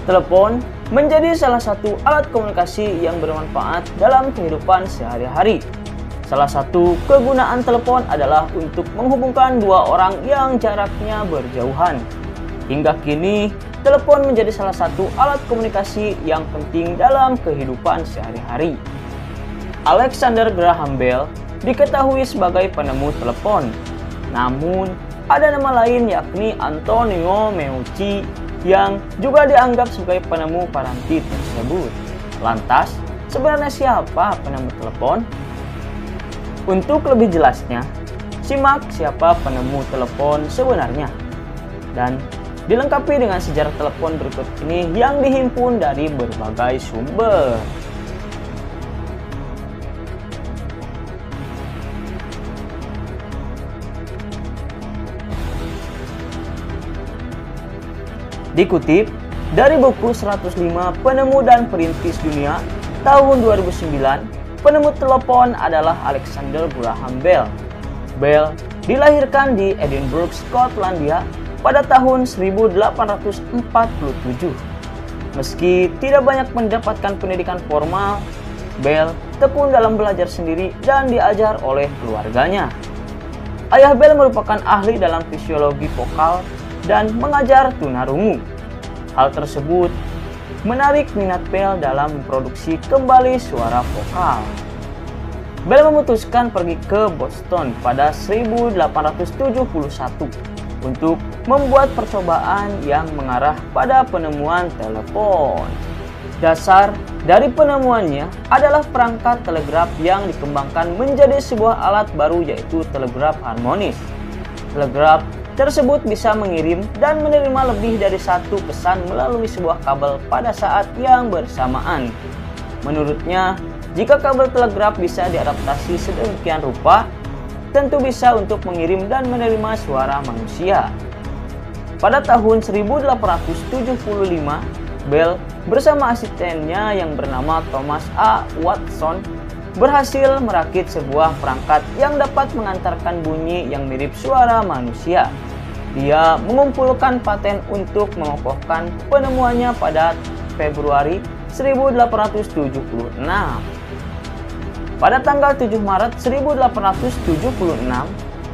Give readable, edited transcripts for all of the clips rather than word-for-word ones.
Telepon menjadi salah satu alat komunikasi yang bermanfaat dalam kehidupan sehari-hari. Salah satu kegunaan telepon adalah untuk menghubungkan dua orang yang jaraknya berjauhan. Hingga kini, telepon menjadi salah satu alat komunikasi yang penting dalam kehidupan sehari-hari. Alexander Graham Bell diketahui sebagai penemu telepon. Namun, ada nama lain yakni Antonio Meucci yang juga dianggap sebagai penemu paranti tersebut. Lantas, sebenarnya siapa penemu telepon? Untuk lebih jelasnya, simak siapa penemu telepon sebenarnya. Dan dilengkapi dengan sejarah telepon berikut ini yang dihimpun dari berbagai sumber. Dikutip dari buku 105 Penemu dan Perintis Dunia tahun 2009, penemu telepon adalah Alexander Graham Bell. Bell dilahirkan di Edinburgh, Skotlandia pada tahun 1847. Meski tidak banyak mendapatkan pendidikan formal, Bell tekun dalam belajar sendiri dan diajar oleh keluarganya. Ayah Bell merupakan ahli dalam fisiologi vokal dan mengajar tunarungu. Hal tersebut menarik minat Bell dalam memproduksi kembali suara vokal. Bell memutuskan pergi ke Boston pada 1871 untuk membuat percobaan yang mengarah pada penemuan telepon. Dasar dari penemuannya adalah perangkat telegraf yang dikembangkan menjadi sebuah alat baru, yaitu telegraf harmonis. Telegraf tersebut bisa mengirim dan menerima lebih dari satu pesan melalui sebuah kabel pada saat yang bersamaan. Menurutnya, jika kabel telegraf bisa diadaptasi sedemikian rupa, tentu bisa untuk mengirim dan menerima suara manusia. Pada tahun 1875, Bell bersama asistennya yang bernama Thomas A. Watson berhasil merakit sebuah perangkat yang dapat mengantarkan bunyi yang mirip suara manusia. Dia mengumpulkan paten untuk mengokohkan penemuannya pada Februari 1876. Pada tanggal 7 Maret 1876,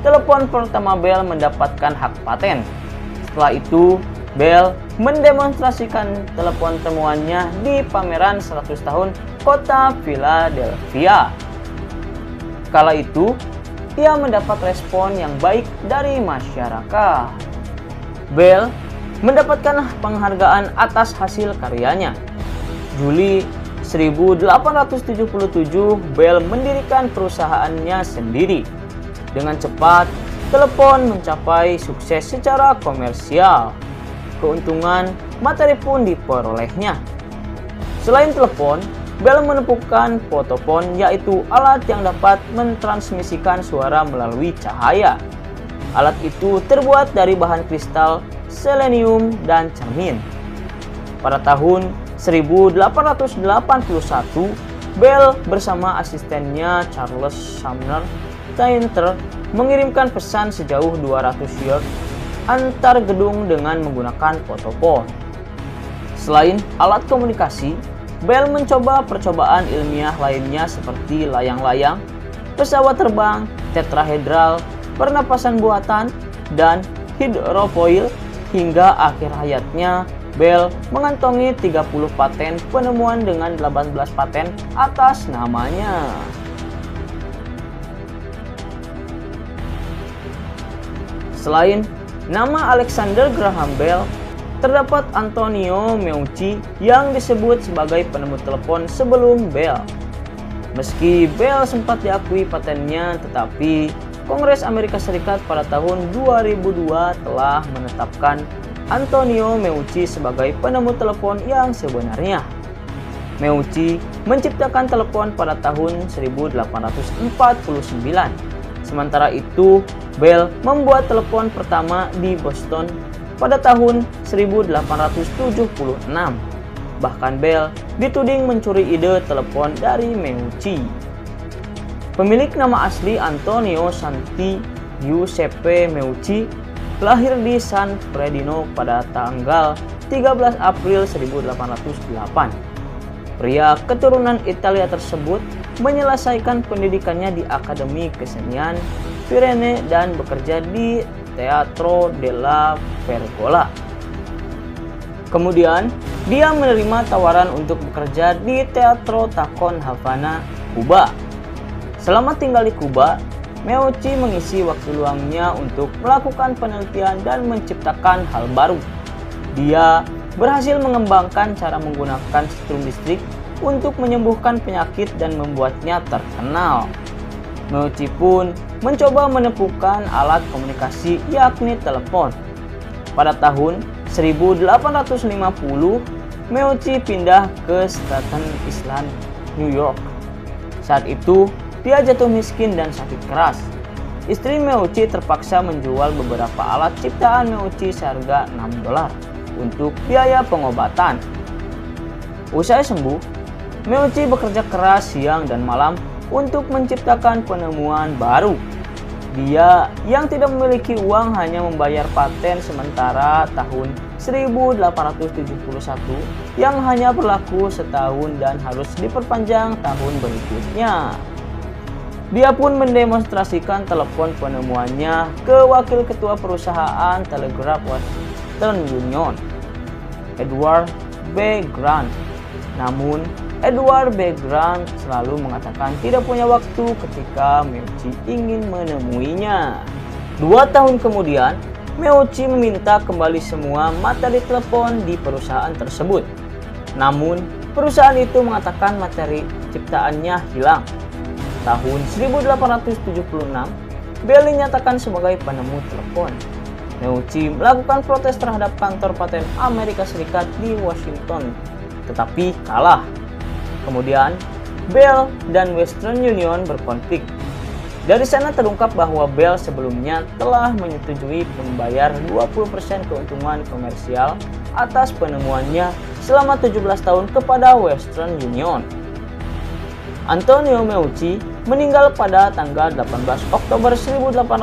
telepon pertama Bell mendapatkan hak paten. Setelah itu, Bell mendemonstrasikan telepon temuannya di pameran 100 tahun kota Philadelphia. Kala itu, ia mendapat respon yang baik dari masyarakat. Bell mendapatkan penghargaan atas hasil karyanya. Juli 1877, Bell mendirikan perusahaannya sendiri. Dengan cepat, telepon mencapai sukses secara komersial. Keuntungan materi pun diperolehnya. Selain telepon, Bell menemukan fotofon, yaitu alat yang dapat mentransmisikan suara melalui cahaya. Alat itu terbuat dari bahan kristal, selenium, dan cermin. Pada tahun 1881, Bell bersama asistennya Charles Sumner Tainter mengirimkan pesan sejauh 200 yard antar gedung dengan menggunakan fotofon. Selain alat komunikasi, Bell mencoba percobaan ilmiah lainnya seperti layang-layang, pesawat terbang, tetrahedral, pernapasan buatan, dan hidrofoil. Hingga akhir hayatnya, Bell mengantongi 30 paten penemuan dengan 18 paten atas namanya. Selain nama Alexander Graham Bell, terdapat Antonio Meucci yang disebut sebagai penemu telepon sebelum Bell. Meski Bell sempat diakui patennya, tetapi Kongres Amerika Serikat pada tahun 2002 telah menetapkan Antonio Meucci sebagai penemu telepon yang sebenarnya. Meucci menciptakan telepon pada tahun 1849. Sementara itu, Bell membuat telepon pertama di Boston pada tahun 1876. Bahkan Bell dituding mencuri ide telepon dari Meucci. Pemilik nama asli Antonio Santi Giuseppe Meucci lahir di San Fredino pada tanggal 13 April 1808. Pria keturunan Italia tersebut menyelesaikan pendidikannya di Akademi Kesenian Firenze dan bekerja di Teatro della Pergola. Kemudian, dia menerima tawaran untuk bekerja di Teatro Tacon Havana, Kuba. Selama tinggal di Kuba, Meucci mengisi waktu luangnya untuk melakukan penelitian dan menciptakan hal baru. Dia berhasil mengembangkan cara menggunakan setrum listrik untuk menyembuhkan penyakit dan membuatnya terkenal. Meucci pun mencoba menemukan alat komunikasi yakni telepon. Pada tahun 1850, Meucci pindah ke Staten Island, New York. Saat itu, dia jatuh miskin dan sakit keras. Istri Meucci terpaksa menjual beberapa alat ciptaan Meucci seharga $6 untuk biaya pengobatan. Usai sembuh, Meucci bekerja keras siang dan malam untuk menciptakan penemuan baru. Dia yang tidak memiliki uang hanya membayar paten sementara tahun 1871 yang hanya berlaku setahun dan harus diperpanjang tahun berikutnya. Dia pun mendemonstrasikan telepon penemuannya ke wakil ketua perusahaan telegraf Western Union, Edward B. Grant. Namun, Edward B. Grant selalu mengatakan tidak punya waktu ketika Meucci ingin menemuinya. 2 tahun kemudian, Meucci meminta kembali semua materi telepon di perusahaan tersebut. Namun, perusahaan itu mengatakan materi ciptaannya hilang. Tahun 1876, Bell dinyatakan sebagai penemu telepon. Meucci melakukan protes terhadap kantor paten Amerika Serikat di Washington, tetapi kalah. Kemudian, Bell dan Western Union berkonflik. Dari sana terungkap bahwa Bell sebelumnya telah menyetujui membayar 20% keuntungan komersial atas penemuannya selama 17 tahun kepada Western Union. Antonio Meucci meninggal pada tanggal 18 Oktober 1889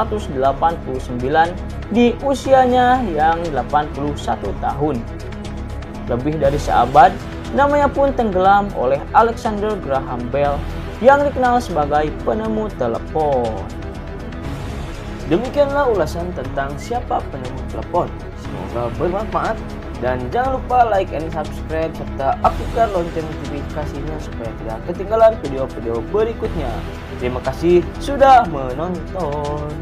di usianya yang 81 tahun. Lebih dari seabad, namanya pun tenggelam oleh Alexander Graham Bell yang dikenal sebagai penemu telepon. Demikianlah ulasan tentang siapa penemu telepon. Semoga bermanfaat dan jangan lupa like and subscribe serta aktifkan lonceng notifikasinya supaya tidak ketinggalan video-video berikutnya. Terima kasih sudah menonton.